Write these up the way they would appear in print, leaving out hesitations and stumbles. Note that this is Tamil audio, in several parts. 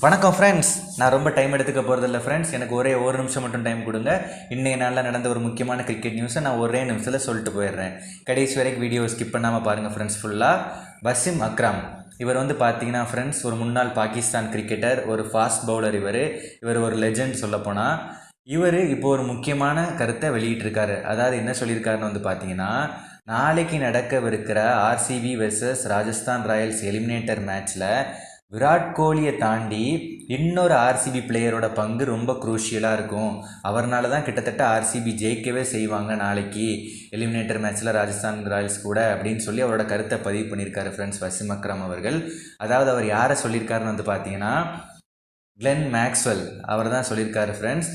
வணக்கம் ஃப்ரெண்ட்ஸ். நான் ரொம்ப டைம் எடுத்துக்க போகிறதில்ல ஃப்ரெண்ட்ஸ். எனக்கு ஒரு நிமிஷம் மட்டும் டைம் கொடுங்க. இன்றைய நாளில் நடந்த ஒரு முக்கியமான கிரிக்கெட் நியூஸை நான் ஒரே நிமிஷத்தில் சொல்லிட்டு போயிடுறேன். கடைசி வரைக்கும் வீடியோ ஸ்கிப் பண்ணாமல் பாருங்கள் ஃப்ரெண்ட்ஸ். ஃபுல்லாக வசிம் அக்ரம் இவர் பார்த்தீங்கன்னா ஃப்ரெண்ட்ஸ், ஒரு முன்னாள் பாகிஸ்தான் கிரிக்கெட்டர், ஒரு ஃபாஸ்ட் பவுலர். இவர் ஒரு லெஜண்ட் சொல்லப்போனால். இவர் இப்போ ஒரு முக்கியமான கருத்தை வெளியிட்டிருக்காரு. அதாவது என்ன சொல்லியிருக்காருன்னு பார்த்தீங்கன்னா, நாளைக்கு நடக்கவிருக்கிற RCB versus Rajasthan royals eliminator மேட்ச்சில் விராட் கோலியை தாண்டி இன்னொரு ஆர்சிபி பிளேயரோட பங்கு ரொம்ப குரூஷியலாக இருக்கும். அவர்னால தான் கிட்டத்தட்ட ஆர்சிபி ஜெயிக்கவே செய்வாங்க நாளைக்கு எலிமினேட்டர் மேட்ச்சில் ராஜஸ்தான் ராயல்ஸ் கூட அப்படின்னு சொல்லி அவரோட கருத்தை பதிவு பண்ணியிருக்காரு ஃப்ரெண்ட்ஸ், வசிம் அக்ரம் அவர்கள். அதாவது அவர் யாரை சொல்லியிருக்காருன்னு பார்த்தீங்கன்னா, கிளென் மேக்ஸ்வெல் அவர் தான் சொல்லியிருக்காரு ஃப்ரெண்ட்ஸ்.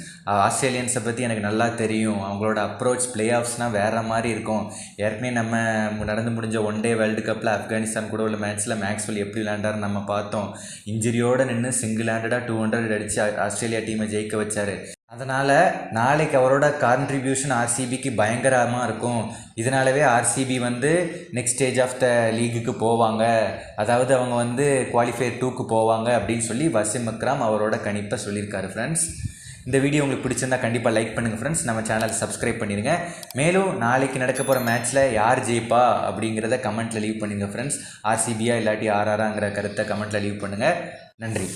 ஆஸ்திரேலியன்ஸை பற்றி எனக்கு நல்லா தெரியும். அவங்களோட அப்ரோச் பிளே ஆஃப்ஸ்னால் வேறு மாதிரி இருக்கும். ஏற்கனவே நம்ம நடந்து முடிஞ்ச ஒன் டே வேர்ல்டு கப்பில் ஆப்கானிஸ்தான் கூட உள்ள மேட்ச்சில் மேக்ஸ்வெல் எப்படி விளையாண்டார் நம்ம பார்த்தோம். இன்ஜுரியோடு நின்று சிங்கிள் ஹேண்டடாக 200 அடித்து ஆஸ்திரேலியா டீமை ஜெயிக்க வச்சார். அதனால் நாளைக்கு அவரோட கான்ட்ரிபியூஷன் ஆர்சிபிக்கு பயங்கரமாக இருக்கும். இதனாலவே RCB next stage of the லீகுக்கு போவாங்க. அதாவது அவங்க குவாலிஃபயர் 2க்கு போவாங்க அப்படின்னு சொல்லி வசிம் அக்ரம் அவரோட கணிப்பை சொல்லியிருக்காரு ஃப்ரெண்ட்ஸ். இந்த வீடியோ உங்களுக்கு பிடிச்சிருந்தா கண்டிப்பாக லைக் பண்ணுங்கள் ஃப்ரெண்ட்ஸ். நம்ம சேனல் சப்ஸ்கிரைப் பண்ணிடுங்க. மேலும் நாளைக்கு நடக்க போகிற மேட்ச்சில் யார் ஜெயிப்பா அப்படிங்கிறத கமெண்ட்டில் லீவ் பண்ணுங்கள் ஃப்ரெண்ட்ஸ். ஆர்சிபியா இல்லாட்டி ஆர்ஆராங்கிற கருத்தை கமெண்ட்டில் லீவ் பண்ணுங்கள். நன்றி.